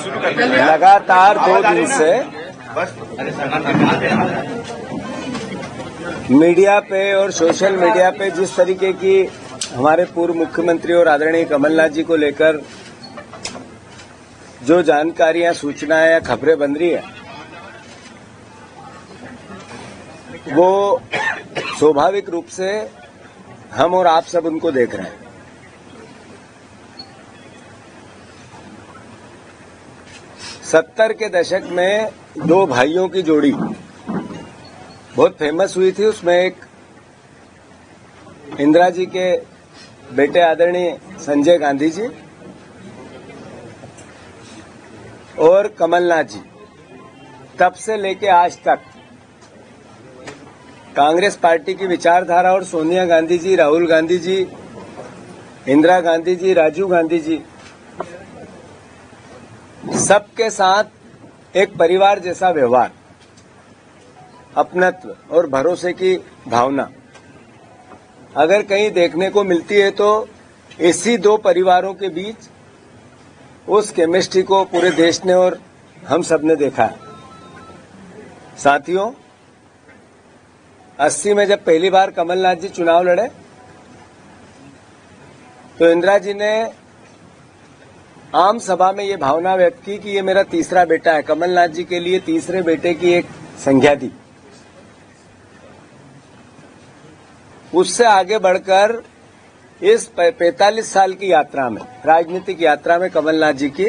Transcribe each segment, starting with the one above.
लगातार 2 दिन से मीडिया पे और सोशल मीडिया पे जिस तरीके की हमारे पूर्व मुख्यमंत्री और आदरणीय कमलनाथ जी को लेकर जो जानकारियां, सूचनाएं या खबरें बन रही है, वो स्वाभाविक रूप से हम और आप सब उनको देख रहे हैं। सत्तर के दशक में 2 भाइयों की जोड़ी बहुत फेमस हुई थी। उसमें एक इंदिरा जी के बेटे आदरणीय संजय गांधी जी और कमलनाथ जी। तब से लेके आज तक कांग्रेस पार्टी की विचारधारा और सोनिया गांधी जी, राहुल गांधी जी, इंदिरा गांधी जी, राजीव गांधी जी, सबके साथ एक परिवार जैसा व्यवहार, अपनत्व और भरोसे की भावना अगर कहीं देखने को मिलती है तो इसी 2 परिवारों के बीच उस केमिस्ट्री को पूरे देश ने और हम सब ने देखा है। साथियों, 80 में जब पहली बार कमलनाथ जी चुनाव लड़े तो इंदिरा जी ने आम सभा में ये भावना व्यक्त की कि ये मेरा तीसरा बेटा है। कमलनाथ जी के लिए तीसरे बेटे की एक संज्ञा दी। उससे आगे बढ़कर इस 45 साल की यात्रा में, राजनीतिक यात्रा में कमलनाथ जी की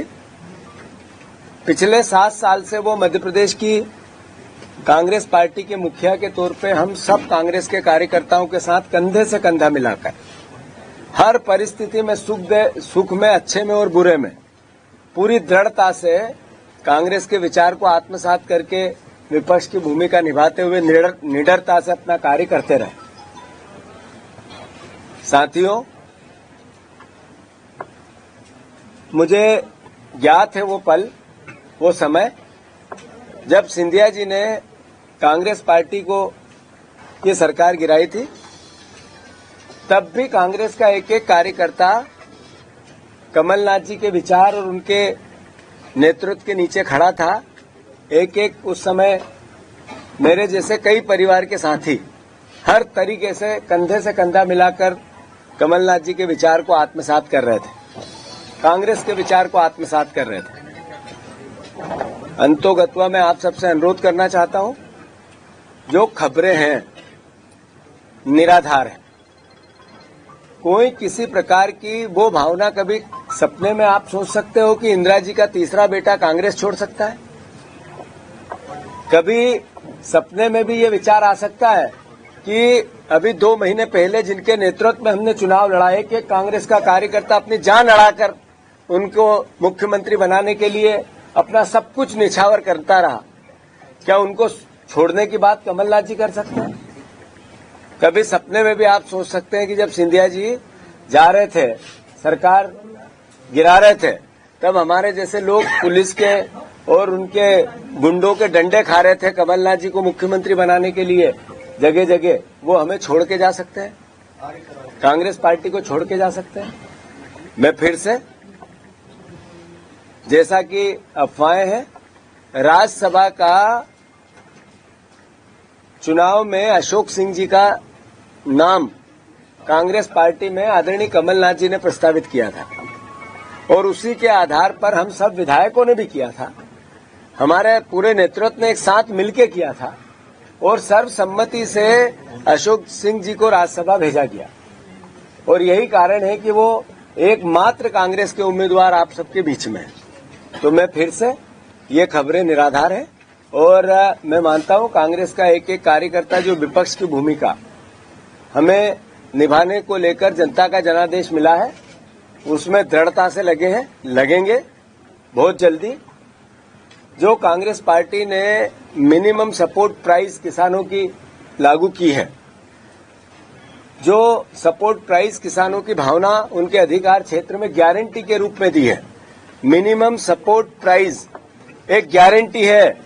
पिछले 7 साल से वो मध्य प्रदेश की कांग्रेस पार्टी के मुखिया के तौर पे हम सब कांग्रेस के कार्यकर्ताओं के साथ कंधे से कंधा मिलाकर हर परिस्थिति में सुख में, अच्छे में और बुरे में पूरी दृढ़ता से कांग्रेस के विचार को आत्मसात करके विपक्ष की भूमिका निभाते हुए निडरता से अपना कार्य करते रहे। साथियों, मुझे ज्ञात है वो पल, वो समय जब सिंधिया जी ने कांग्रेस पार्टी को ये सरकार गिराई थी। तब भी कांग्रेस का एक एक कार्यकर्ता कमलनाथ जी के विचार और उनके नेतृत्व के नीचे खड़ा था। एक एक उस समय मेरे जैसे कई परिवार के साथी हर तरीके से कंधा मिलाकर कमलनाथ जी के विचार को आत्मसात कर रहे थे, कांग्रेस के विचार को आत्मसात कर रहे थे। अंतोगत्वा मैं आप सबसे अनुरोध करना चाहता हूं, जो खबरें हैं निराधार है। कोई किसी प्रकार की वो भावना, कभी सपने में आप सोच सकते हो कि इंदिरा जी का तीसरा बेटा कांग्रेस छोड़ सकता है? कभी सपने में भी ये विचार आ सकता है कि अभी 2 महीने पहले जिनके नेतृत्व में हमने चुनाव लड़ा है कि कांग्रेस का कार्यकर्ता अपनी जान अड़ाकर उनको मुख्यमंत्री बनाने के लिए अपना सब कुछ निछावर करता रहा, क्या उनको छोड़ने की बात कमलनाथ जी कर सकते हैं? कभी सपने में भी आप सोच सकते हैं कि जब सिंधिया जी जा रहे थे, सरकार गिरा रहे थे, तब हमारे जैसे लोग पुलिस के और उनके गुंडों के डंडे खा रहे थे कमलनाथ जी को मुख्यमंत्री बनाने के लिए जगह जगह, वो हमें छोड़ के जा सकते हैं? कांग्रेस पार्टी को छोड़ के जा सकते हैं? मैं फिर से, जैसा कि अफवाहें हैं, राज्यसभा का चुनाव में अशोक सिंह जी का नाम कांग्रेस पार्टी में आदरणीय कमलनाथ जी ने प्रस्तावित किया था और उसी के आधार पर हम सब विधायकों ने भी किया था, हमारे पूरे नेतृत्व ने एक साथ मिलकर किया था और सर्वसम्मति से अशोक सिंह जी को राज्यसभा भेजा गया। और यही कारण है कि वो एकमात्र कांग्रेस के उम्मीदवार आप सबके बीच में है। तो मैं फिर से, ये खबरें निराधार है और मैं मानता हूं कांग्रेस का एक एक कार्यकर्ता जो विपक्ष की भूमिका हमें निभाने को लेकर जनता का जनादेश मिला है, उसमें दृढ़ता से लगे हैं, लगेंगे बहुत जल्दी। जो कांग्रेस पार्टी ने मिनिमम सपोर्ट प्राइस किसानों की लागू की है, जो सपोर्ट प्राइस किसानों की भावना उनके अधिकार क्षेत्र में गारंटी के रूप में दी है, मिनिमम सपोर्ट प्राइस एक गारंटी है,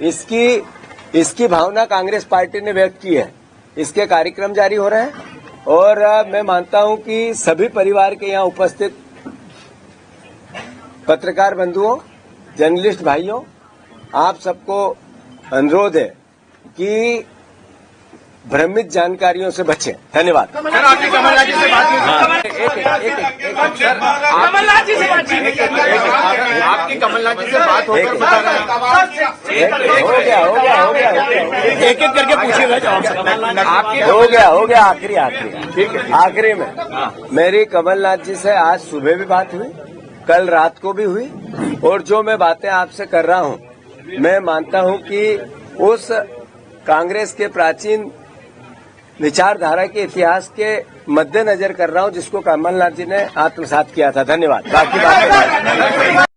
इसकी भावना कांग्रेस पार्टी ने व्यक्त की है। इसके कार्यक्रम जारी हो रहे हैं और मैं मानता हूं कि सभी परिवार के यहां उपस्थित पत्रकार बंधुओं जर्नलिस्ट भाइयों, आप सबको अनुरोध है कि भ्रमित जानकारियों से बचें। धन्यवाद। सर, आपकी कमलनाथ जी से बात हुई? सर, कमलनाथ जी से बातचीत आपकी कमलनाथ जी से बात होकर हो गया एक एक करके पूछिएगा जवाब। आपकी हो गया आखिरी में मेरी कमलनाथ जी से आज सुबह भी बात हुई, कल रात को भी हुई, और जो मैं बातें आपसे कर रहा हूं, मैं मानता हूं कि उस कांग्रेस के प्राचीन विचारधारा के इतिहास के मद्देनजर कर रहा हूं जिसको कमलनाथ जी ने आत्मसात किया था। धन्यवाद। बाकी बात